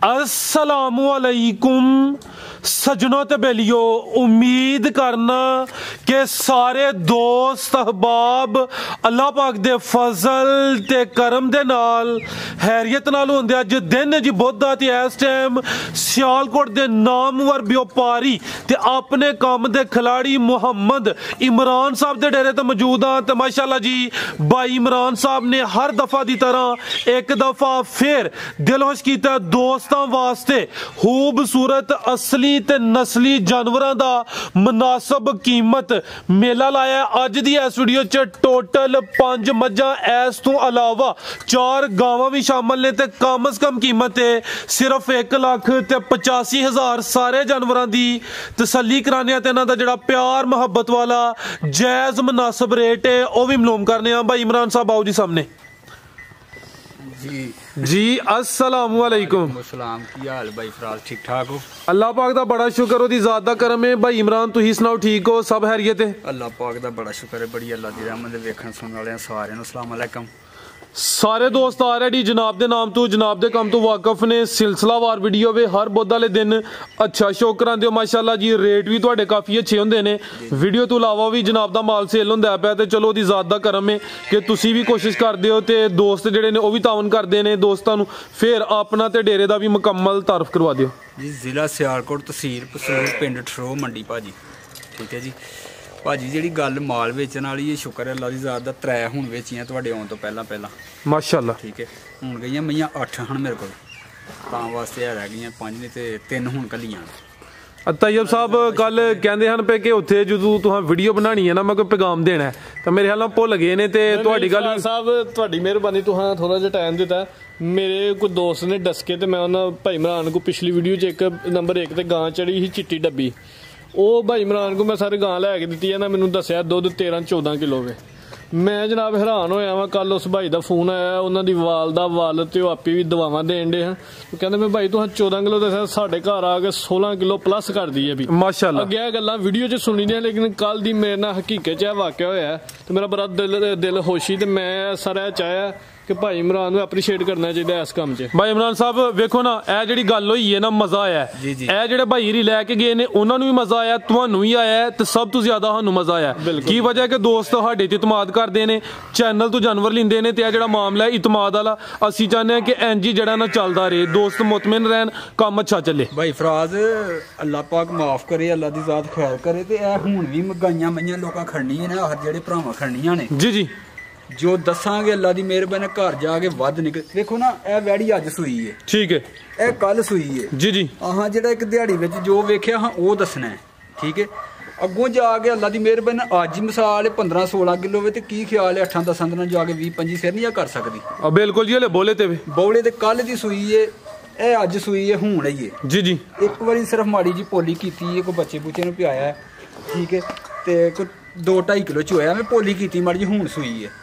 अस्सलामुअलैकुम सजनों ते बेलियो, उम्मीद करना कि सारे दोस्त अहबाब अल्लाह पाक दे फजल ते करम दे नाल हैरियत नाल होंदे। अज दिन जी बुध ते इस टाइम सियालकोट दे नामवर व्यापारी ते अपने काम दे खिलाड़ी मुहम्मद इमरान साहब दे डेरे ते मौजूद हाँ। ते माशाअल्लाह जी भाई इमरान साहब ने हर दफा दी तरह एक दफा फिर दिलखुश किया दोस्तां वास्ते खूबसूरत असली ते नस्ली जानवरों का मुनासब कीमत मेला लाया। अज दी इस वीडियो च टोटल 5 मज्जां इस तो अलावा 4 गावां भी शामिल ने ते कम से कम कीमत है सिर्फ 1,85,000। सारे जानवरों की तसल्ली कराने ते इन्हां दा जिहड़ा प्यार मुहब्बत वाला जायज़ मुनासब रेट है वह भी मालूम करने। भाई इमरान साहब आओ जी सामने। जी अस्सलाम वालेकुम। सलाम, की हाल भाई फराज? ठीक ठाक हो? अल्लाह पाक दा बड़ा शुक्र, ओदी ज़ात दा करम है। भाई इमरान तुही सुनाओ, ठीक हो? सब हैरियत है? अल्लाह पाक दा बड़ा शुक्र है, बड़ी अल्लाह दी रहमत है। वेखण सुनने वाले सारे नूं अस्सलाम वालेकुम। सारे दोस्त ऑलरेडी जनाब दे नाम तो जनाब दे काम तो वाकफ ने। सिलसिलावार वीडियो वे हर बुध वाले दिन अच्छा शो करांदे हो माशाअल्लाह जी। रेट भी तुहाडे काफ़ी अच्छे होंदे ने। वीडियो तो अलावा भी जनाब दा माल सेल होंदा पिया ते चलो ओदी ज़ात दा करम है कि तुसी भी कोशिश करदे हो ते दोस्त जिहड़े ने वो भी तावन करदे ने। दोस्तां नूं फिर अपना ते डेरे दा भी मुकम्मल तारफ करवा दिओ जी। जिला सियालकोट, तहसील पसूर, पिंड ठरो, मंडी भाजी। ठीक है जी भाजी, जी गल माल वेचण वाली है, शुक्र है अल्लाह दी ज़ात दा। 3 हुण वेचियां तुहाडे आउण तो पहला माशाअल्लाह। ठीक है, हुण गईयां मईयां 8 हन मेरे कोल, तां वास्ते रह गईयां 5 ने ते 3 हुण कलियां। तैयब साहब कल कहते हैं पे कि उत्थे जो तुहां वीडियो बनानी है ना, मैं कोई पैगाम देना है तो मेरे ख्याल भुल गए ने। ते तुहाडी गल साहब तुहाडी मेहरबानी, तुहां थोड़ा जिहा टाइम दिता। मेरे कोई दोस्त ने डसके ते मैं उन्हां भाई इमरान को पिछली वीडियो च एक नंबर 1 ते गां चढ़ी ही चिट्टी डब्बी, ਉਹ भाई इमरान को मैं सारी गां लैके दी है ना, मैनू दसिया दुध 13-14 किलो वे। मैं जनाब हैरान होया वा। कल उस भाई का फोन आया, उन्होंने वाल का वल तो आपी भी दवावां देन डे हैं। कहते मैं भाई तुहां 14 किलो दसिया, साढ़े घर आ के 16 किलो प्लस कर दी है भी माशाअल्लाह। अगे गल्लां वीडियो च सुनी दियां, लेकिन कल दी मेरे नाल हकीकत च वाकया होया तो मेरा बड़ा दिल खुशी। तो मैं सारा चाहया कि भाई इमरान अप्रीशिएट करना चाहिए इस काम च। भाई इमरान साहब वेखो ना, यह जी गल हुई है ना, मजा आया। यह जो भाई री लैके गए ने उन्होंने भी मजा आया, तुहानू भी आया तो सब तो ज्यादा सानू मजा आया। की वजह कि दोस्त साडे ते इतमाद करते हैं, चैनल तो जानवर लेंदे ने। ते जो मामला है इतमाद वाला, असीं चाहते हैं कि इंज ही जड़ा ना चलता रहे, दोस्त मुतमिन रहन, काम अच्छा चले। भाई फराज अल्लाह पाक माफ करे, अल्लाह दी ज़ात खैर करे। ते ए हुण भी गाइयां मईयां लोकां खड़नियां ने, हर जेहड़े भरावां खड़नियां ने जी जी, जो दसांगे अल्लाह दी मेहरबानी घर जाके वध निकल। देखो ना ए वैड़ी अज सूई है, ठीक है, ए कल सूई है जी जी। हाँ जेड़ा एक दिहाड़ी विच जो वेख्या हाँ वो दसना है, ठीक है। अगों जाके अल्लाह दी मेहरबानी अज मिसाल 15-16 किलो वे, की ख्याल है 8-10 दिन जाके 20-25 सिर नहीं कर सकती। बिल्कुल जी, हले बोले ते कल दी सूई है, ए अज सूई है, हुण आई है जी जी। एक बारी सिर्फ माड़ी जी पोली की, कोई बच्चे बुच्चे नूं पियाया है, ठीक है। तो कोई 2-2.5 किलो च होया, मैं पोली की माड़ी जी, हुण सूई है।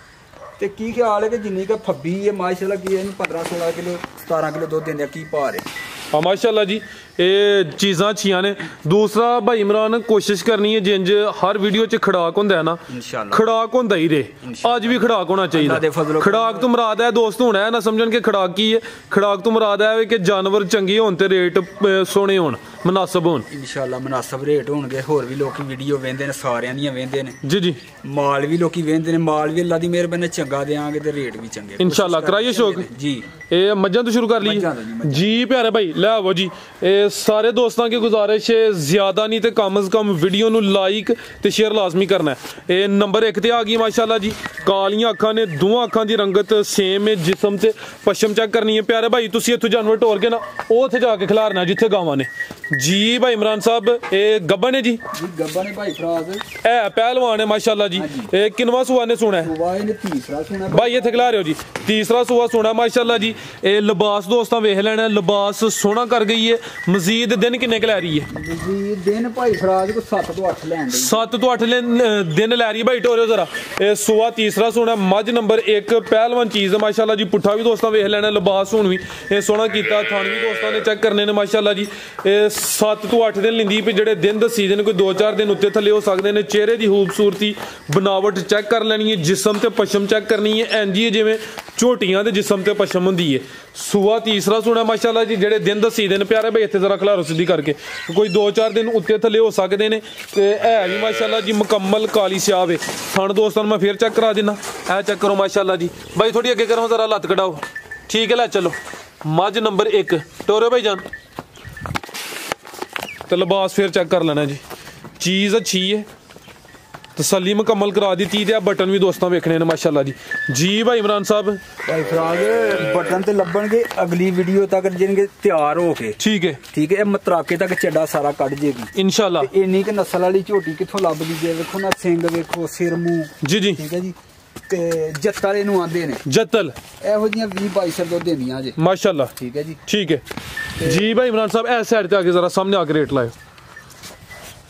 तो की ख्याल है कि जिन्नी का फब्बी है माशाल्लाह की 15-16 किलो 17 किलो दुध देंगे, की भार है। हाँ माशाल्लाह जी, ये चीज़ां अच्छियां ने। दूसरा भाई इमरान कोशिश करनी है जिंज हर वीडियो च खड़ाक होंदा है ना, खड़ाक होंदा ही रहे, अज भी खड़ाक होना चाहिए। खड़ाक तो मुराद है दोस्त होना है ना, समझन के खड़ाक की है। खड़ाक तो मुराद है कि जानवर चंगे होन ते रेट सोने होन, मुनासब होन। इंशाअल्लाह मुनासब रेट होणगे। होर भी लोग वीडियो वेंदे ने, सारियां दियां वेंदे ने जी जी। माल भी लोग वेंदे ने, माल भी अल्लाह दी मेहरबानी चंगा देंगे ते रेट भी चंगे इंशाअल्लाह। कराइए शौक जी। ये मज्जां तो शुरू कर ली जी प्यारे भाई, ले आवो जी। सारे दोस्तों की गुजारिश है, ज्यादा नहीं तो कम से कम वीडियो नू लाइक ते शेयर लाजमी करना है। ये नंबर 1 ते आ गई माशाल्लाह जी। कालियां अखां ने, दोवां अखां दी रंगत सेम है, जिसम ते पश्चिम चेक करनी है। प्यारे भाई तुसीं इत्थों जानवर टोर के ना वो उत्थे जाके खिलारना जिथे गावां ने जी। भाई इमरान साहब ये गब्बन है जी, गब्बन है भाई फराज, है पहलवान है माशाल्लाह जी। किनवा सूआ ने सुना है भाई, इत्थे खिला रहे हो जी, तीसरा सूआ सुना माशाल्लाह जी। लिबास दोस्तां वेख लैना, लिबास सोहना कर गई है। मजीद दिन किन्ने क लै रही है? मजीद दिन भाई फराज को 7 तो 8 लैन 7 तो 8 दिन लै रही है भाई। टोरियो जरा सूआ तीसरा सोना, मज नंबर 1 पहलवान चीज़ है माशाल्लाह जी। पुट्ठा भी दोस्तां वेख लैना, लिबास हुण भी सोहना कीता, थान भी दोस्तां ने चेक करने ने माशाल्लाह जी। 7 तो 8 दिन लिंदी भी, जेडे दिन दसी दे कोई 2-4 दिन उत्ते थल्ले हो सकते हैं। चेहरे की खूबसूरती बनावट चेक कर लैनी है, जिसम ते पश्चिम चेक करनी है। इंज ही जिवें ਝੋਟੀਆਂ ਦੇ ਜਿਸਮ ਤੇ ਪਸ਼ਮ ਹੁੰਦੀ ਹੈ। ਸੂਆ ਤੀਸਰਾ ਸੂਣਾ ਮਾਸ਼ਾਅੱਲਾ ਜੀ। ਜਿਹੜੇ ਦਿਨ ਦਸੀ ਦਿਨ ਪਿਆਰੇ ਭਾਈ ਇੱਥੇ ਜ਼ਰਾ ਖਲਾਰੋ ਸਿੱਧੀ ਕਰਕੇ, ਕੋਈ 2-4 ਦਿਨ ਉੱਤੇ ਥੱਲੇ ਹੋ ਸਕਦੇ ਨੇ ਤੇ ਹੈ ਵੀ ਮਾਸ਼ਾਅੱਲਾ ਜੀ ਮੁਕੰਮਲ ਕਾਲੀ ਸਿਆਹ ਵੇ। ਥਣ ਦੋਸਤਾਂ ਨੂੰ ਮੈਂ ਫੇਰ ਚੈੱਕ ਕਰਾ ਦਿੰਨਾ, ਇਹ ਚੈੱਕ ਕਰੋ ਮਾਸ਼ਾਅੱਲਾ ਜੀ। ਭਾਈ ਥੋੜੀ ਅੱਗੇ ਕਰੋ ਜ਼ਰਾ, ਲੱਤ ਕਢਾਓ, ठीक है। ला चलो मझ नंबर 1 टोरे भाई जान, तो लिबास फिर चेक कर लेना जी। चीज़ अच्छी है, तसल्ली मुकम्मल करा दी थी। बटन भी दोस्तों वेखने ने माशाल्लाह जी। जी भाई इमरान साहब, भाई फिराज बटन तो लभणगे अगली वीडियो तक जिनके तैयार हो के, ठीक है ठीक है। मतराके तक चड्डा सारा कट जेगी इंशाल्लाह। इन्नी क नस्ल वाली झोटी कित्थों लभदी जे, वेखो ना सिंग वेखो, सिर मुंह जी जी, ठीक है जी। ते जत्तल इनू आंदे ने, जत्तल एहो जियां 20-22 दुध देंदियां जी माशाल्लाह, ठीक है जी ठीक है जी। भाई इमरान साहब इस साइड ते आके जरा सामने आके रेट लाओ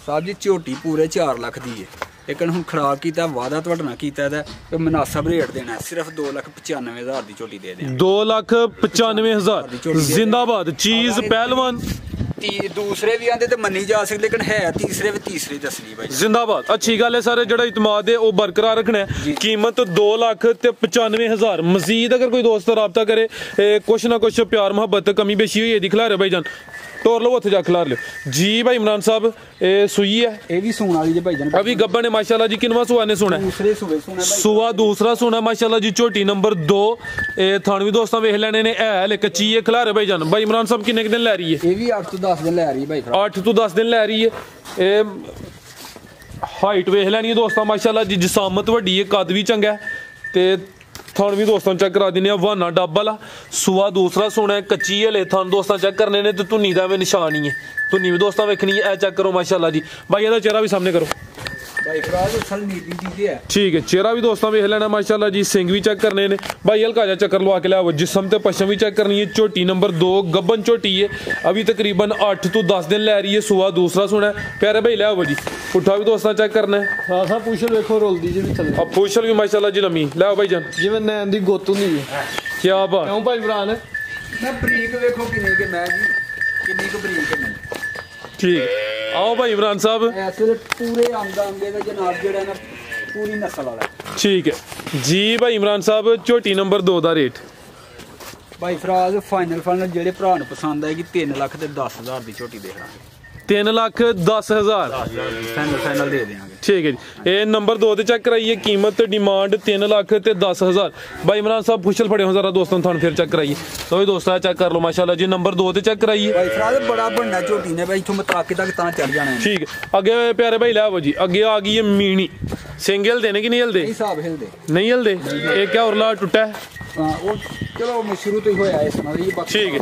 साहब जी। झोटी पूरे 4 लाख दी है, लेकिन हुण खराब कीता वादा तुहाडे नाल कीता दा ते मुनासिब रेट देना है। सिर्फ 2,95,000 दी झोटी दे दें। 2,95,000 जिंदाबाद। चीज पहलवान दूसरे भी आंदे ते मन्नी जा सकदे, लेकिन है तीसरे भी तीसरी दसनी भाई जिंदाबाद। अच्छी गल है सारे, जेड़ा इतमाद है वो बरकरार रखना है। कीमत 2,95,000। मजीद अगर कोई दोस्त राबता करे, कुछ ना कुछ प्यार मोहब्बत कमी बेशी हुई है दिखला रहे भाई जान, टोर लो उत्थे जा खिलार लो जी। भाई इमरान साहब सुई है, ये भी सून वाली जी भाई जान, अभी गब्बन है माशाल्लाह जी। किनवा सुआ ने सुना है? दूसरे सूबे सुना भाई, सुआ दूसरा सुना माशाल्लाह जी। झोटी नंबर 2 थान भी दोस्तों वेख लेने ने, है कच्ची है खिलारे भाई जान। भाई इमरान साहब किन्ने दिन लै रही है? ये भी 8 तो 10 दिन लै रही है भाई, 8 तो 10 दिन लै रही है। हाइट वेख लैनी है दोस्तों माशाल्लाह जी। जिसामत वड्डी है, कद भी चंगा है ते थान भी दोस्तों चेक करा देने। वाना डब वाला सुआ दूसरा सोना है, कच्ची हले थान दोस्तों चेक करने ने, तो धुनी का निशान ही है। धुनी भी दोस्तों वेखनी है, चेक करो माशाल्लाह जी। भाई ਇਹਦਾ चेहरा भी सामने करो भाई फिराज असल नीली दी है, ठीक है। चेहरा भी दोस्तों वेख लेना माशाल्लाह जी। सिंग भी चेक करने ने भाई, हल्का जा चक्कर लवा के लियाओ। जिस्म ते पशम भी चेक करनी है। झोटी नंबर 2 गब्बन झोटी है, अभी तकरीबन 8 तो 10 दिन लै रही है। सुआ दूसरा सुना है प्यारे भाई, लियाओ जी। पुट्ठा भी दोस्तों चेक करना है। हां साहब पूछल देखो रोल दी जी थल्ले, अब पूछल भी माशाल्लाह जी लम्मी, लियाओ भाई जान। जिवें नैन दी गोत हुंदी है, क्या बात। क्यों भाई इमरान मैं बरीक देखो किन्नी के मैं जी, किन्नी को बरीक है नहीं, ठीक। आओ भाई इमरान साहब, ऐसे पूरे आंगे दा जनाब जेड़ा ना पूरी नस्ल वाला, ठीक है जी। भाई इमरान साहब झोटी नंबर 2 दा रेट भाई फिराज फाइनल जेड़े भरा नूं पसंद आएगी 3,10,000 दी झोटी दे देंगे। 3,10,000 फाइनल दे देंगे, ठीक है जी। ये नंबर 2 ते चेक कराइए। कीमत डिमांड 3,10,000। भाई इमरान साहब पुछल फड़े हो जरा दोस्तों, थान फिर चेक कराइए। तो भी दोस्तों चेक कर लो माशाल्लाह जी। नंबर 2 ते चेक कराइए भाई फिराज बड़ा बनना झोटी ने भाई, इथों मतराके तक ता चढ़ जाना है, ठीक है। आगे प्यारे भाई लाओ जी, आगे आ गई है मीणी। सिंगल देने की नहीं हिलदे? नहीं हिलदे। एक क्या उरला टुटा है? वो चलो शुरू तो ही होया है सुना ये, ठीक है।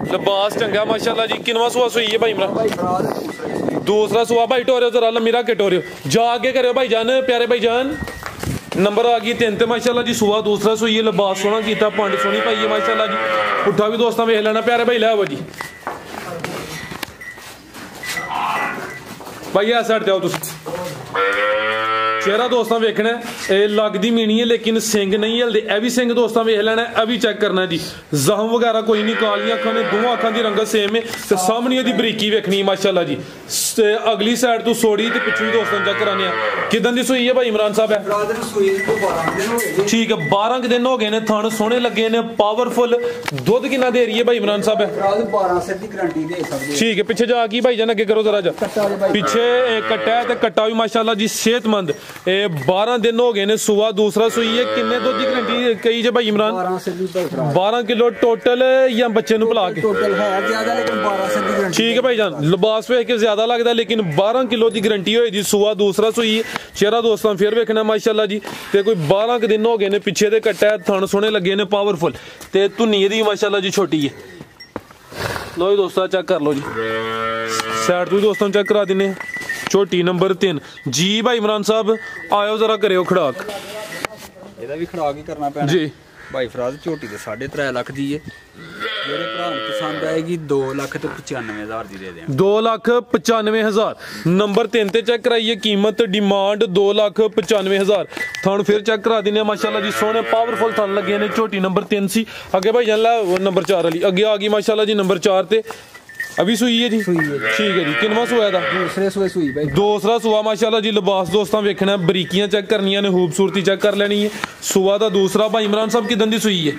लिबास चंगा माशाल्लाह जी। किनवा सुआ सुई है भाई इमरान? भाई फिराज दूसरा सुआ भाई। टोरियो जरा लम्मी रख के टोरियो, जा आगे करो भाई जान, प्यारे भाई जान। नंबर आ गई 3 ते माशाल्लाह जी। सुआ दूसरा सुई है, लिबास सोहना कीता, पंड सोहनी पाई है माशाल्लाह जी। पुट्ठा भी दोस्तों वेख लेना प्यारे भाई, लाओ जी। भाई इस साइड ते आओ तुम। चेहरा दोस्तों वेखना है, लगदी मीनी है लेकिन सिंग नहीं हिलदे। ए भी सिंग दोस्तों वेख लेना है, भी चेक करना है जी। जख्म वगैरह कोई नहीं, कालियां अखां ने, दोवां अखां दी रंगत सेम है ते सामने दी बरीकी वेखनी है माशाल्लाह जी। अगली साइड तो सोड़ी ते पिछली दोस्तों चेक कराने आ। किदन दी सुई है भाई इमरान साहब? है ठीक है, 12 दिन हो गए ने, थन सोहने लगे ने, पावरफुल। दुध कितना दे रही है भाई इमरान साहब? 12 से दी गारंटी दे सकदे, ठीक है। पीछे जा की भाई जान, अगे करो जरा जा। पीछे कट्टा है ते कट्टा भी माशाल्लाह जी सेहतमंद। 12 दिन हो गए ने। सुआ दूसरा सुई है। किन्ने दुध की गारंटी कही जे भाई इमरान? 12 किलो टोटल या बच्चे नु भुला के? टोटल है ज्यादा, लेकिन 12 से दी गारंटी, ठीक है भाई जान। लिबास वेख के ज्यादा लगता है, लेकिन 12 किलो की गारंटी होई जी। सुआ दूसरा सुई है। चेहरा दोस्तों फिर वेखना माशाल्लाह जी। ते कोई 12 के दिन हो गए ने, पिछे दे कट्टा है, थन सोहने लगे ने, पावरफुल ते धुनी दी माशाल्लाह जी छोटी है। लो जी दोस्तों चेक कर लो जी। साइड तो दोस्तों चेक करा देने। झोटी नंबर 3 जी। भाई इमरान साहब आयो जरा करियो खड़ाक, ਇਹਦਾ ਵੀ ਖੜਾਕ ਹੀ ਕਰਨਾ ਪੈਣਾ जी। भाई फिराज झोटी ते 3.5 लाख दी है। जेड़े भरा नूं पसंद आएगी 2,95,000 दी दे देंगे। 2,95,000। नंबर 3 ते चेक कराइए। कीमत डिमांड 2,95,000। थन फिर चेक करा देने माशाल्लाह जी। सोने पावरफुल थन लगे ने। झोटी नंबर 3 सी। अगे भाई जान ला नंबर 4 वाली, अगे आ गई माशाल्लाह जी नंबर 4 ते। अभी सुई है जी, ठीक है जी। किनवा सुआ था? दूसरे सुए सुई भाई, दूसरा सुआ माशाल्लाह जी। लिबास दोस्तों वेखना, बरीकियां चेक करनियां ने, खूबसूरती चेक कर लेनी है। सुआ दा दूसरा। भाई इमरान साहब किदन दी सुई है?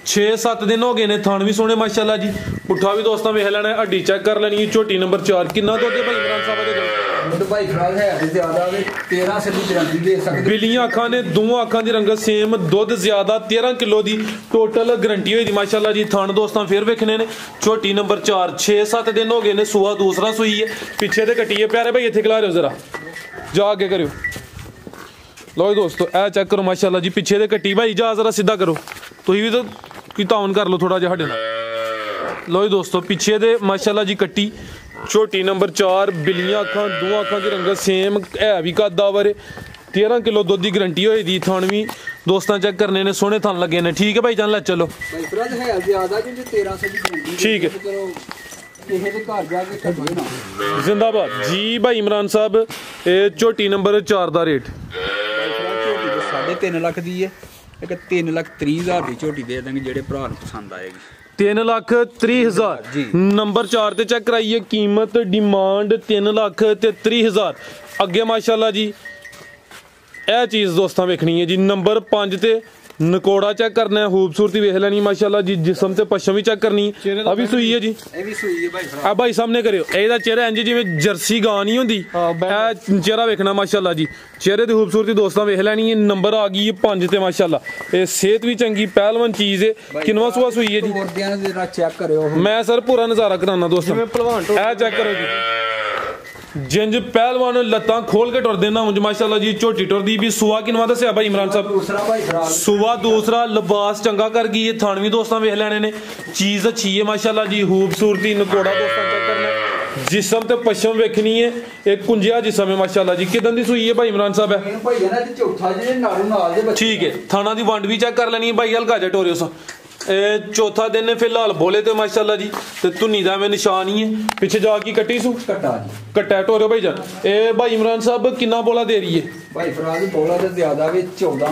6-7 दिन हो गए ने। थान भी सोने माशाल्लाह जी। पुट्ठा भी दोस्तों वेख लेना है, हड्डी चेक कर लेनी है। झोटी नंबर 4। किन्ना दुध है भाई इमरान साहब दे? बिलियां अखां ने, दोवां अखां दी रंगत सेम, दुध ज्यादा, 13 किलो दी टोटल गारंटी हुई दी माशाल्लाह जी। थान दोस्तों फिर वेखने ने। झोटी नंबर 4। 6-7 दिन हो गए ने। सुआ दूसरा सुई है। पिछे ते कट्टी है प्यारे भाई, इत्थे खिला रहे हो जरा, जा आगे करो। लो दोस्तों ए चेक करो माशाल्लाह जी। पिछे ते कट्टी भाई, जा जरा सीधा करो, तुसीं भी तो कोई ताउन कर लो थोड़ा जिहा हड्डे नाल। लो दोस्तों पिछे ते माशाल्लाह जी कट्टी। झोटी नंबर 4। बिलियां अखां, दोवां अखां दी रंगत सेम, है भी कदावर, 13 किलो दुध की गारंटी होई दी। थान भी दोस्तों चेक करने ने, सोहने थान लगे ने। ठीक है भाई जान, ले चलो। ठीक है जिंदाबाद जी भाई इमरान साहब। झोटी नंबर 4 का रेट 3.5 लाख दी है, 3,30,000 की झोटी दे देंगे जेडे भरा नूं पसंद आएगी। 3,30,000 नंबर 4 ते चेक कराइए। कीमत डिमांड 3,30,000। अगे माशाल्लाह जी यह चीज़ दोस्तों वेखनी है जी। नंबर 5 ते नकोड़ा चेक करना है, खूबसूरती वेख लेनी माशाल्लाह जी। जिसम ते पश्चिम भी चेक करनी है। अभी सुई है जी, भाई सामने करियो। एदा चेहरा इंज जिवें जर्सी गां नहीं होंदी, चेहरा वेखना माशाल्लाह जी। चेहरे की खूबसूरती दोस्तों वेख लेनी है। नंबर आ गई 5 ते माशाल्लाह। सेहत भी चंगी, पहलवान चीज़ है। किनवा सुआ सुई है जी? मैं सर पूरा नज़ारा कराना दोस्तों, चेक करो जी। जिंज पहलवान लत्तां खोल के टुर देना मुझे माशाल्लाह जी। झोटी टुरदी भी। सुआ किनवा दस्या भाई इमरान साहब? सुआ दूसरा। लिबास चंगा कर गई है। थान भी दोस्तों वेख लेने ने। चीज़ अच्छी है माशाल्लाह जी। खूबसूरती नकोड़ा दोस्तों चेक करना। जिसम ते पश्चिम वेखनी है, एक कुंजिया जिसम है माशाल्लाह जी। किदन दी सुई है भाई इमरान साहब? ठीक है। थाना दी वंड भी चेक कर लेनी है भाई, हल्का जा टोरियो। चौथा दिन है फिलहाल बोले तो माशाल्लाह जी। ते धुनी दा में निशान ही है। पीछे जाके कट्टी सू कट्टा टोरियो भाई जान। ए भाई इमरान साहब कितना बोला दे रही है? भाई फराज बोला तो ज्यादा भी 14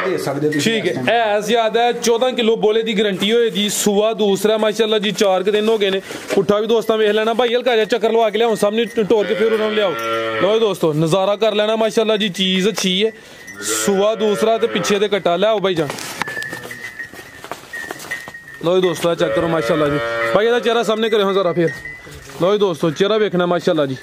दे सकदे। ठीक है ज्यादा है। 14 किलो बोले दी गारंटी होए दी। सुआ दूसरा माशाल्लाह जी। 4 के दिन हो गए ने। पुट्ठा भी दोस्तों वेख लेना भाई, हल्का जा चक्कर लवा के लियाओ सामने टोर के, फिर उन्होंने लियाओ। लो दोस्तों नज़ारा कर लेना माशाल्लाह जी। चीज़ अच्छी है। सुआ दूसरा ते पिछे ते कट्टा लियाओ भाई जान। लो दोस्तों चेक करो माशाल्लाह जी। भाई ਇਹਦਾ चेहरा सामने करो जरा फिर। लो दोस्तों चेहरा वेखना माशाल्लाह जी।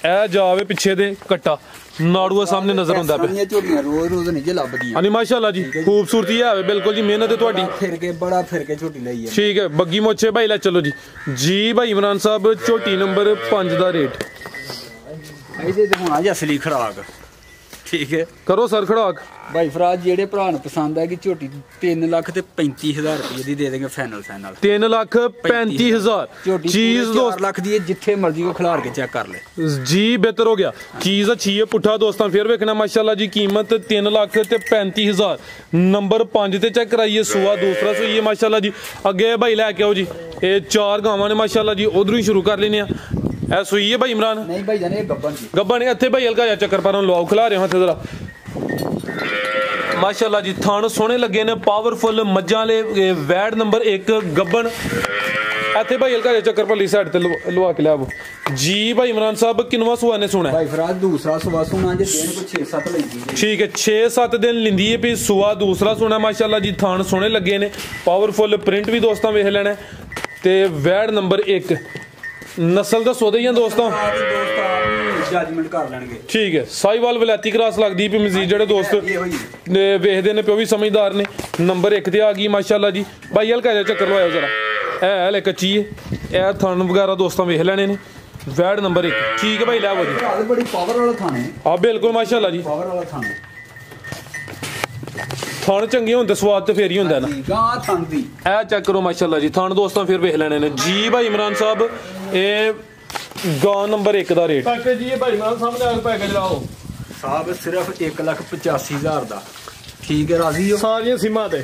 ए जावे पिछे दे कट्टा नाड़ूआ सामने नजर आंदा पे। रोज नहीं लभदियां। हां माशाल्लाह जी खूबसूरती है बिल्कुल जी। मेहनत है ਤੁਹਾਡੀ। फिर के बड़ा फिर के झोटी लई है। ठीक है बग्गी मोछे भाई ले चलो जी। जी भाई इमरान साहब झोटी नंबर 5 ਦਾ रेट ਇਹਦੇ ਤੇ ਹੁਣ ਅੱਜ ਅਸਲੀ ਖੜਾਕ। ठीक है करो सर खड़ाक। भाई फराज जेडे भरा नूं पसंद है कि झोटी 3,35,000 रुपये दी दे देंगे फाइनल। 3,35,000 चीज 4 लाख दी है, जिथे मर्जी को खिलार के चेक कर ले जी। बेहतर हो गया। चीज अच्छी है। पुट्ठा दोस्तों फिर वेखना माशाल्लाह जी। कीमत 3,35,000 नंबर 5 ते चेक कराइए। सुआ दूसरा सुई है माशाल्लाह जी। अगे भाई लैके आओ जी। ये 4 गावां ने माशाल्लाह जी। उधरों ही शुरू कर लेने आ। सुई है भाई इमरान? नहीं भाई जाने गब्बन इत्थे भाई हल्का जा चक्कर पर लवाओ, खिला रहे हो जरा माशाल्लाह जी। थान सोहने लगे ने, पावरफुल मज्जां ले। वैड नंबर 1 गब्बन। इत्थे भाई हल्का जा चक्कर पर साइड ते लवा के लियाओ जी। भाई इमरान साहब किनवा सुआ ने सुना? भाई फराज दूसरा सुआ सुना जे दिन को 6-7 लगी। ठीक है 6-7 दिन लिंदी है भी। सुआ दूसरा सुना माशाल्लाह जी। थान सोहने लगे ने, पावरफुल प्रिंट भी दोस्तों वेख लेना। ते वैड नंबर 1 नस्ल ਦਾ ਸੋਦੇ ਹੀ ਆ ਦੋਸਤਾਂ। ਜਜਮੈਂਟ ਕਰ ਲੈਣਗੇ। ਠੀਕ ਹੈ ਸਾਈਵਾਲ ਵਲੈਤੀ ਕਰਾਸ ਲੱਗਦੀ ਪਈ ਮਜ਼ੀਦ ਜਿਹੜੇ ਦੋਸਤ ਨੇ ਵੇਖਦੇ ਨੇ ਪਿਓ ਵੀ ਸਮਝਦਾਰ ਨੇ। ਨੰਬਰ 1 ਤੇ ਆ ਗਈ ਮਾਸ਼ਾਅੱਲਾ ਜੀ। ਭਾਈ ਹਲਕਾ ਜਿਹਾ ਚੱਕਰ ਲਵਾਇਓ ਜਰਾ। ਇਹ ਹਲੇ ਕੱਚੀ ਹੈ। ਇਹ ਥਣ ਵਗੈਰਾ ਦੋਸਤਾਂ ਵੇਖ ਲੈਣੇ ਨੇ। ਵੈਡ ਨੰਬਰ 1 ਠੀਕ ਹੈ ਭਾਈ ਲੈ ਆਵੋ ਜੀ। ਬੜੀ ਪਾਵਰ ਵਾਲਾ ਥਾਣੇ। ਹਾਂ ਬਿਲਕੁਲ ਮਾਸ਼ਾਅੱਲਾ ਜੀ ਪਾਵਰ ਵਾਲਾ ਥਾਣੇ। थान चंगे होंगे स्वाद तो फिर ही होंगे ना। ए चेक करो माशाल्लाह जी। थान दोस्तों फिर वेख लेने ने जी। भाई इमरान साहब ये गां नंबर 1 का रेट पैकेज जी भाई इमरान साहब ने पैकेज लाओ साहब सिर्फ 1,85,000 दा। ठीक है राजी हो? सारियां सिमां ते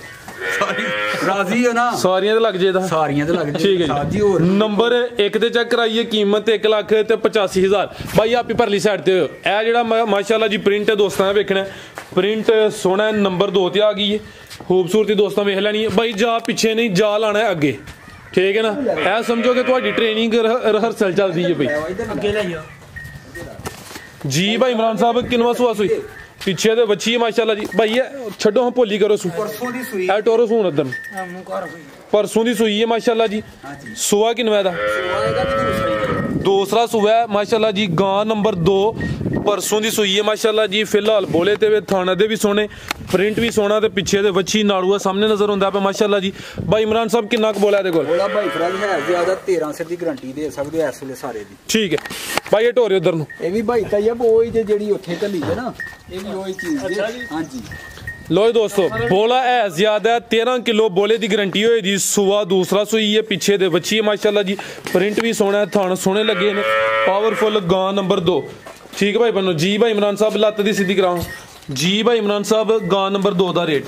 ਰਾਜ਼ੀ ਹੋ ਨਾ ਸਾਰੀਆਂ ਤੇ ਲੱਗ ਜੇ ਦਾ ਸਾਰੀਆਂ ਤੇ ਲੱਗ ਜੇ ਠੀਕ ਹੈ ਜੀ ਨੰਬਰ 1 ਤੇ ਚੈੱਕ ਕਰਾਈਏ ਕੀਮਤ 1,85,000 ਬਾਈ ਆਪੀ ਪਰਲੀ ਸਾਈਡ ਤੇ ਇਹ ਜਿਹੜਾ ਮਾਸ਼ਾਅੱਲਾ ਜੀ ਪ੍ਰਿੰਟ ਹੈ ਦੋਸਤਾਂ ਨੇ ਵੇਖਣਾ ਪ੍ਰਿੰਟ ਸੋਹਣਾ ਨੰਬਰ 2 ਤੇ ਆ ਗਈ ਹੈ ਖੂਬਸੂਰਤੀ ਦੋਸਤਾਂ ਵੇਖ ਲੈਣੀ ਹੈ ਬਾਈ ਜਾ ਪਿੱਛੇ ਨਹੀਂ ਜਾ ਲਾਣਾ ਅੱਗੇ ਠੀਕ ਹੈ ਨਾ ਇਹ ਸਮਝੋ ਕਿ ਤੁਹਾਡੀ ਟ੍ਰੇਨਿੰਗ ਰਿਹਰਸਲ ਚੱਲਦੀ ਹੈ ਬਈ ਅੱਗੇ ਲੈ ਜਾ ਜੀ ਭਾਈ ਇਮਰਾਨ ਸਾਹਿਬ ਕਿੰਨਵਾ ਸੁਆ ਸੂਈ ਪਿੱਛੇ ਤੇ ਬੱਚੀ ਹੈ ਮਾਸ਼ਾਅੱਲਾ ਜੀ ਭਾਈ ਛੱਡੋ ਹਾਂ ਭੋਲੀ ਕਰੋ ਪਰਸੋਂ ਦੀ ਸੂਈ ਇਹ ਟੋਰੋ ਸੂਣ ਉਧਰ ਪਰਸੋਂ ਦੀ ਸੂਈ ਹੈ ਮਾਸ਼ਾਅੱਲਾ ਜੀ ਸੁਆ ਕਿੰਨਵਾ ਦਾ ਦੂਸਰਾ ਸੁਆ ਹੈ ਮਾਸ਼ਾਅੱਲਾ ਜੀ ਗਾਂ ਨੰਬਰ 2 ਪਰਸੋਂ ਦੀ ਸੂਈ ਹੈ ਮਾਸ਼ਾਅੱਲਾ ਜੀ ਫਿਲਹਾਲ ਬੋਲੇ ਤੇ ਥਾਣਾ ਦੇ ਵੀ ਸੋਹਣੇ ਪ੍ਰਿੰਟ ਵੀ ਸੋਹਣਾ ਤੇ ਪਿੱਛੇ ਦੇ ਬੱਚੀ ਨਾੜੂਆ ਸਾਹਮਣੇ ਨਜ਼ਰ ਹੁੰਦਾ ਪਿਆ ਮਾਸ਼ਾਅੱਲਾ ਜੀ ਭਾਈ ਇਮਰਾਨ ਸਾਹਿਬ ਕਿੰਨਾ ਕੁ ਬੋਲਿਆ ਇਹਦੇ ਕੋਲ ਬੋਲਾ ਭਾਈ ਫਰਾਜ ਹੈ ਜ਼ਿਆਦਾ 13 ਸਿਰ ਦੀ ਗਾਰੰਟੀ ਦੇ ਸਕਦੇ ਇਸ ਵੇਲੇ ਸਾਰੇ ਦੀ ਠੀਕ ਹੈ ਭਾਈ ਇਹ ਢੋਰੇ ਉਧਰ ਨੂੰ ਇਹ ਵੀ ਭਾਈ ਤੈਯਬ ਉਹੀ ਜਿਹੜੀ ਉੱਥੇ ਘੱਲੀ ਹੈ ਨਾ ਇਹ ਵੀ ਉਹੀ ਚੀਜ਼ ਹੈ ਹਾਂਜੀ लो दोस्तों बोला है ज्यादा 13 किलो बोले की गारंटी होई दी सुवा दूसरा सुई है पीछे दे बच्ची है माशाल्लाह जी प्रिंट भी सोहना है थान सोहने लगे ने पावरफुल गां नंबर 2 ठीक है भाई बनो जी भाई इमरान साहब लत्त दी सीधी कराओ जी भाई इमरान साहब गां नंबर 2 दा रेट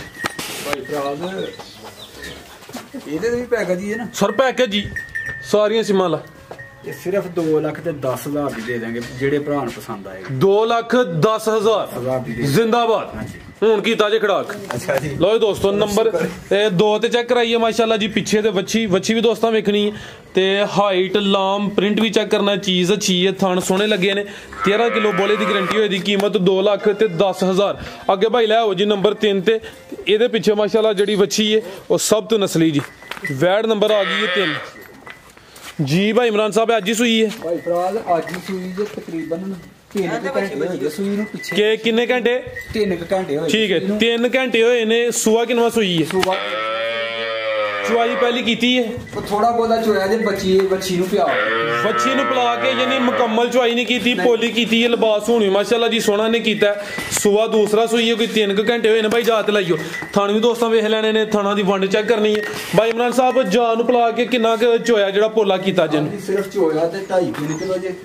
भाई फराज ਇਹਦੇ ਵੀ ਪੈਕੇਜ ਹੀ ਹੈ ਨਾ सर पैकेज जी सारियां सिमां ला ਇਹ ਸਿਰਫ 2,10,000 ਦੀ ਦੇ ਦਾਂਗੇ ਜਿਹੜੇ ਭਰਾ ਨੂੰ ਪਸੰਦ ਆਏਗਾ 2,10,000 जिंदाबाद ਹੁਣ ਕੀਤਾ ਜੇ ਖੜਾਕ ਅੱਛਾ ਜੀ ਲਓ ਦੋਸਤੋ ਨੰਬਰ 2 ਤੇ ਚੈੱਕ ਕਰਾਈਏ ਮਾਸ਼ਾਅੱਲਾ ਜੀ ਪਿੱਛੇ ਤੇ ਵੱਛੀ ਵੀ ਦੋਸਤਾਂ ਵੇਖਣੀ ਤੇ ਹਾਈਟ ਲਾਮ ਪ੍ਰਿੰਟ ਵੀ ਚੈੱਕ ਕਰਨਾ ਚੀਜ਼ ਅੱਛੀ ਹੈ ਥਣ ਸੋਹਣੇ ਲੱਗੇ ਨੇ 13 ਕਿਲੋ ਬੋਲੇ ਦੀ ਗਾਰੰਟੀ ਹੋਈ ਦੀ ਕੀਮਤ 2,10,000 ਅੱਗੇ ਭਾਈ ਲੈ ਆਓ ਜੀ ਨੰਬਰ 3 ਤੇ ਇਹਦੇ ਪਿੱਛੇ ਮਾਸ਼ਾਅੱਲਾ ਜਿਹੜੀ ਵੱਛੀ ਹੈ ਉਹ ਸਭ ਤੋਂ ਨਸਲੀ ਜੀ ਵੈਡ ਨੰਬਰ ਆ ਗਈ ਹੈ 3 ਜੀ ਭਾਈ ਇਮਰਾਨ ਸਾਹਿਬ ਅੱਜ ਹੀ ਸੂਈ ਹੈ ਭਾਈ ਫਰਾਜ਼ ਅੱਜ ਹੀ ਸੂਈ ਜੇ ਤਕਰੀਬਨ 3 ਘੰਟੇ ਹੋਏ ਸੂਈ ਨੂੰ ਪਿੱਛੇ ਕਿ ਕਿੰਨੇ ਘੰਟੇ 3 ਘੰਟੇ ਹੋਏ ਠੀਕ ਹੈ 3 ਘੰਟੇ ਹੋਏ ਨੇ ਸੁਆ ਕਿੰਨਵਾ ਸੂਈ ਹੈ ਸੁਬਾ ਚੁਆਈ ਪਹਿਲੀ ਕੀਤੀ ਹੈ ਉਹ ਥੋੜਾ ਬਹੁਤਾ ਚੋਇਆ ਜੇ ਬੱਚੀ ਨੂੰ ਪਿਆ ਬੱਚੀ ਨੂੰ ਪਿਲਾ ਕੇ ਯਾਨੀ ਮੁਕੰਮਲ ਚੁਆਈ ਨਹੀਂ ਕੀਤੀ ਪੋਲੀ ਕੀਤੀ ਹੈ ਲਿਬਾਸ ਹੋਣੀ ਮਾਸ਼ਾਅੱਲਾ ਜੀ ਸੋਹਣਾ ਨੇ ਕੀਤਾ ਸੁਆ ਦੂਸਰਾ ਸੂਈ ਹੈ ਕੋਈ 3 ਘੰਟੇ ਹੋਏ ਨੇ ਭਾਈ ਜਾਤ ਲਾਈਓ ਥਣ ਵੀ ਦੋਸਤਾਂ ਵੇਖ ਲੈਣੇ ਨੇ ਥਣਾ ਦੀ ਵੰਡ ਚੈੱਕ ਕਰਨੀ ਹੈ ਭਾਈ ਇਮਰਾਨ ਸਾਹਿਬ ਜਾਨ ਨੂੰ ਪਿਲਾ ਕੇ ਕਿੰਨਾ ਕੁ ਚੋਇਆ ਜਿਹੜਾ ਪੋਲਾ ਕੀਤਾ ਜਨ ਸਿਰਫ ਚੋਇਆ ਤੇ 2.5 ਕਿਲੋ ਜੇ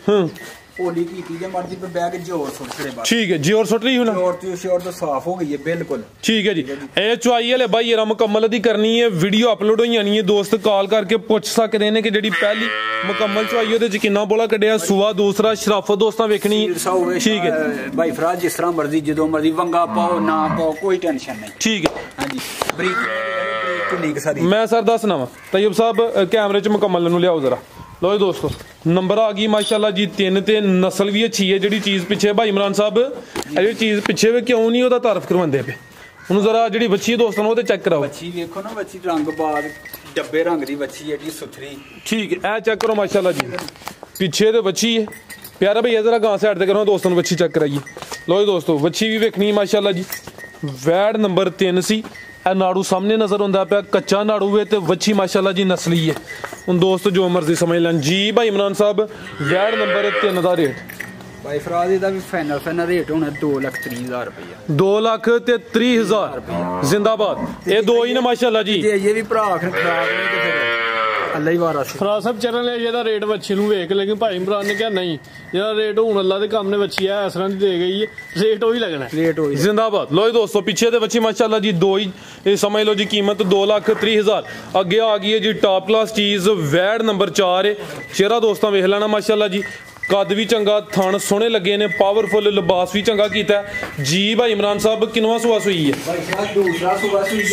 ਪੋਲੀ ਕੀਤੀ ਜੇ ਮਰਜ਼ੀ ਤੇ ਬੈਗ ਜੋਰ ਸੁੱਟ ਛੜੇ ਬਾਅਦ ਠੀਕ ਹੈ ਜੋਰ ਸੁੱਟ ਰਹੀ ਹੁਣ ਜੋਰ ਤੇ ਸ਼ੋਰ ਤੋਂ ਸਾਫ਼ ਹੋ ਗਈ ਹੈ ਬਿਲਕੁਲ ਠੀਕ ਹੈ ਜੀ ਇਹ ਚੁਆਈ ਵਾਲੇ ਭਾਈ ਇਹਦਾ ਮੁਕੰਮਲ ਦੀ ਕਰਨੀ ਹੈ ਵੀਡੀਓ ਅਪਲੋਡ ਹੋਈ ਜਾਣੀ ਹੈ ਦੋਸਤ ਕਾਲ ਕਰਕੇ ਪੁੱਛ ਸਕਦੇ ਨੇ ਕਿ ਜਿਹੜੀ ਪਹਿਲੀ ਮੁਕੰਮਲ ਚੁਆਈ ਉਹਦੇ ਚ ਕਿੰਨਾ ਬੋਲਾ ਕੱਢਿਆ ਸੁਆ ਦੂਸਰਾ ਸ਼ਰਾਫਤ ਦੋਸਤਾਂ ਵੇਖਣੀ ਠੀਕ ਹੈ ਭਾਈ ਫਰਾਜ਼ ਜਿਸ ਤਰ੍ਹਾਂ ਮਰਜ਼ੀ ਜਦੋਂ ਮਰਜ਼ੀ ਵੰਗਾ ਪਾਓ ਨਾ ਪਾਓ ਕੋਈ ਟੈਨਸ਼ਨ ਨਹੀਂ ਠੀਕ ਹੈ ਹਾਂਜੀ ਬਰੀਕ ਸਾਰੀ ਮੈਂ ਸਰ ਦੱਸਣਾ ਵਾ ਤੈਯਬ ਸਾਹਿਬ ਕੈਮਰੇ ਚ ਮੁਕੰਮਲ ਨੂੰ ਲਿਆਓ ਜ਼ਰਾ लो दोस्तों नंबर आ गई माशाल्लाह जी 3 ते नस्ल भी अच्छी है जी चीज़ पिछे भाई इमरान साहब ये चीज़ पिछे वे क्यों नहीं ओदा तारफ करवांदे पे हुन जरा जी बच्ची दोस्तों वो चेक कराओ बच्ची देखो ना बच्ची रंग बाद डब्बे रंग दी बच्ची है जी सुथरी ठीक है ए चेक करो माशाल्लाह जी पिछे ते बच्ची है प्यारा भैया जरा गां साइड ते करो दोस्तों बच्ची चेक कराइए लो दोस्तों बच्ची भी वेखनी माशाल्लाह जी वैड नंबर 3 सी नाड़ू सामने नजर आंदा पे कच्चा नाड़ू है तो वच्छी माशाल्लाह जी नस्ली है उन दोस्त जो मर्जी समझ लें जी भाई इमरान साहब वैड नंबर 3 का रेट भाई फराज दा भी फाइनल रेट होना 2,30,000 रुपया 2,30,000 जिंदाबाद ये दो ही ने माशाल्लाह जी ये भी भरा आखिर खराब नहीं तो फिर ਅੱਲਾ ਹੀ ਵਾਰਸ ਫਰਾਜ਼ ਸਾਹਿਬ ਚਰਨ ਲਿਆ ਜਿਹਦਾ ਰੇਟ ਵੱਛੀ ਨੂੰ ਵੇਖ ਲੇਕਿਨ ਭਾਈ ਇਮਰਾਨ ਨੇ ਕਿਹਾ ਨਹੀਂ ਜਿਹੜਾ ਰੇਟ ਹੁਣ ਅੱਲਾ ਦੇ ਕੰਮ ਨੇ ਵੱਛੀ ਆ ਇਸ ਤਰ੍ਹਾਂ ਦੀ ਦੇ ਗਈ ਹੈ ਰੇਟ ਉਹੀ ਲੱਗਣਾ ਰੇਟ ਉਹੀ जिंदाबाद लो दोस्तों पीछे ते बच्ची माशाल्लाह जी दो ही समझ लो जी कीमत 2,30,000 अगे आ गई है जी टॉप क्लास चीज वैड नंबर 4 है चेहरा दोस्तों वेख लेना माशाल्लाह जी कद भी चंगा थण सोहने लगे ने पावरफुल लिबास भी चंगा कीता जी भाई इमरान साहब किनवा सुआ सुई है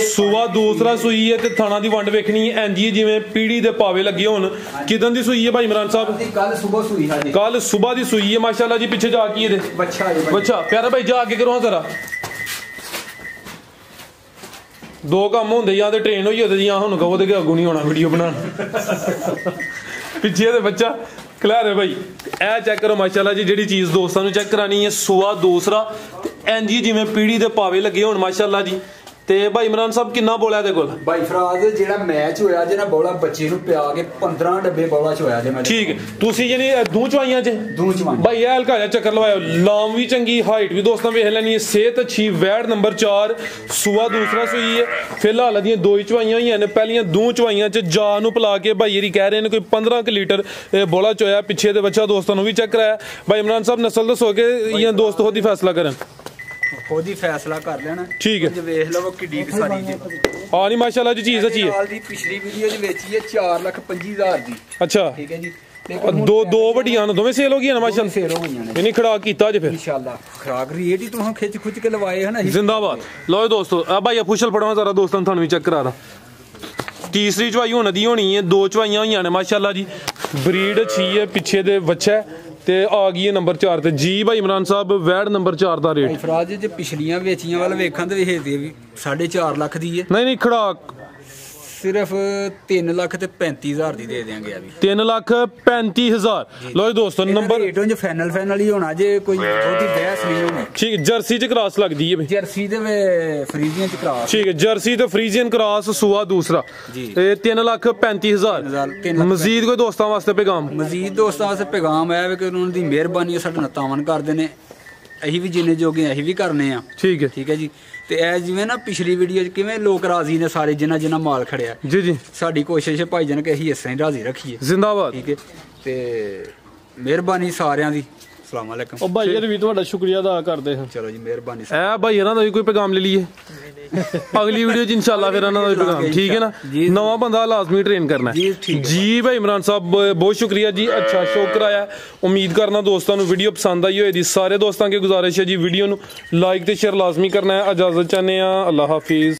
सुआ दूसरा सुई है ते थणा दी वंड वेखनी है इंज जिवें पीढ़ी दे पावे लगे होन किदन दी सुई है भाई इमरान साहब कल सुबह सुई है कल सुबह दी सुई है माशाल्लाह जी पीछे जा की बच्चा प्यारा भाई जा आगे करो जरा दो काम होंदे या ते ट्रेन होई होते या हुन कहो ते अगू नहीं होना वीडियो बनाना पिछे ते बच्चा क्लियर है भाई ए चेक करो माशाल्लाह जी जेडी चीज दोस्तों ਨੂੰ चेक करानी है सुआ दूसरा एंज जिवें पीढ़ी दे पावे लगे होन माशाल्लाह जी ਤੇ ਭਾਈ ਇਮਰਾਨ ਸਾਹਿਬ ਕਿੰਨਾ ਬੋਲਿਆ ਦੇ ਕੋਲ ਭਾਈ ਫਰਾਜ਼ ਜਿਹੜਾ ਮੈਚ ਹੋਇਆ ਜੇ ਨਾ ਬੋਲਾ ਬੱਚੇ ਨੂੰ ਪਿਆ ਕੇ 15 ਡੱਬੇ ਬੋਲਾ ਚ ਹੋਇਆ ਜੇ ਮੈਂ ਠੀਕ ਹੈ ਤੁਸੀਂ ਯਾਨੀ ਦੂ ਚਵਾਈਆਂ ਚ ਦੂ ਚਵਾਈਆਂ ਭਾਈ ਇਹ ਹਲਕਾ ਜਿਹਾ ਚੱਕਰ ਲਵਾਇਓ ਲਾਮ ਵੀ ਚੰਗੀ ਹਾਈਟ ਵੀ ਦੋਸਤਾਂ ਵੇਖ ਲੈਣੀ ਹੈ ਸਿਹਤ ਅੱਛੀ ਵੈਡ ਨੰਬਰ 4 ਸੁਆ ਦੂਸਰਾ ਸੂਈ ਹੈ ਫਿਲਹਾਲ ਦੀਆਂ ਦੋ ਹੀ ਚਵਾਈਆਂ ਹੋਈਆਂ ਨੇ ਪਹਿਲੀਆਂ ਦੂ ਚਵਾਈਆਂ ਚ ਜਾ ਨੂੰ ਪਿਲਾ ਕੇ ਭਾਈ ਇਹਦੀ ਕਹਿ ਰਹੇ ਨੇ ਕੋਈ 15 ਲੀਟਰ ਬੋਲਾ ਚੋਇਆ ਪਿੱਛੇ ਦੇ ਬੱਚਾ ਦੋਸਤਾਂ ਨੂੰ ਵੀ ਚੈੱਕ ਕਰਾਇਆ ਭਾਈ ਇਮਰਾਨ ਸਾਹਿਬ ਨਸਲ ਦੱਸੋਗੇ ਜਾਂ ਦੋਸਤ ਖੁਦ ਹੀ ਫੈਸਲਾ ਕਰਨ खुद ही फैसला कर लेना। ठीक है, वेख लो किड्डी सारी जी। हाँ नहीं माशाल्लाह जी चीज अच्छी है। पिछली वीडियो च बेची है 4,25,000 दी। अच्छा ठीक है जी। दो वड्डियां दोवें सेल हो गई ना माशाल्लाह, सेल हो गई इन्हीं खड़ा कीता जे फिर इंशाल्लाह। खराक रेट ही तुहां खिच खुच के लवाए है ना। जिंदाबाद। लो दोस्तों अब भाई फुशल फड़वा जरा दोस्तों थानू भी चेक करा दा। तीसरी चवाई होने दी होनी है, 2 चवाइयां हुई ने माशाल्लाह जी। ब्रीड अच्छी है, पिछे दे बच्चा ते आ गई है नंबर 4 ते। जी भाई इमरान साहब वैड नंबर 4 दा रेट फराज जी पिछलियां वेचियां वाल वेखां ते वेखदे भी 4.5 लाख दी है। नहीं खड़ाक सिर्फ 3,35,000 दी दे देंगे अभी। 3,35,000। लो दोस्तों नंबर रेट फाइनल ही होना जे, कोई बहुती बहस नहीं होनी। ठीक है, जर्सी च क्रॉस लगदी है भाई। जर्सी ते फ्रीजियन च क्रॉस। ठीक है, जर्सी ते फ्रीजियन क्रॉस सूआ दूसरा जी। 3,35,000। मजीद कोई दोस्तों वास्ते पैगाम? मजीद दोस्तों वास्ते पैगाम है कि उन्होंने दी मेहरबानी साडे नाल तावन करदे ने, अही भी जिन्ने जोगे अही भी करने आ। ठीक है, ठीक है जी। ਤੇ ਇਹ ਜਿਵੇਂ ਨਾ ਪਿਛਲੀ ਵੀਡੀਓ 'ਚ ਕਿਵੇਂ ਲੋਕ ਰਾਜ਼ੀ ਨੇ ਸਾਰੇ ਜਿਨ੍ਹਾਂ ਮਾਲ ਖੜਿਆ ਜੀ ਜੀ। ਸਾਡੀ ਕੋਸ਼ਿਸ਼ ਹੈ ਭਾਈਜਾਨ ਕਿ ਅਸੀਂ ਇਸੇ ਹੀ ਰਾਜ਼ੀ ਰੱਖੀਏ। ਜ਼ਿੰਦਾਬਾਦ। ਠੀਕ ਹੈ ਤੇ ਮਿਹਰਬਾਨੀ ਸਾਰਿਆਂ ਦੀ। अस्सलाम वालेकुम। ओ भाई यार भी ਤੁਹਾਡਾ ਸ਼ੁਕਰੀਆ ਅਦਾ ਕਰਦੇ ਹਾਂ। ਚਲੋ ਜੀ ਮਿਹਰਬਾਨੀ। ਐ ਭਾਈ ਇਹਨਾਂ ਦਾ ਵੀ ਕੋਈ ਪੈਗਾਮ ਲੈ ਲਈਏ ਅਗਲੀ ਵੀਡੀਓ 'ਚ ਇਨਸ਼ਾਅੱਲਾ ਫਿਰ ਇਹਨਾਂ ਦਾ ਵੀ ਪੈਗਾਮ। ਠੀਕ ਹੈ ਨਾ, ਨਵਾਂ ਬੰਦਾ ਲਾਜ਼ਮੀ ਟ੍ਰੇਨ ਕਰਨਾ ਹੈ ਜੀ। ਭਾਈ ਇਮਰਾਨ ਸਾਹਿਬ ਬਹੁਤ ਸ਼ੁਕਰੀਆ ਜੀ, अच्छा शो कराया। उम्मीद करना दोस्तों ਨੂੰ ਵੀਡੀਓ ਪਸੰਦ ਆਈ ਹੋਏਗੀ। ਸਾਰੇ ਦੋਸਤਾਂ की गुजारिश है जी वीडियो ਨੂੰ लाइक ਤੇ शेयर लाजमी करना है। इजाजत चाहते हैं, अल्लाह हाफिज।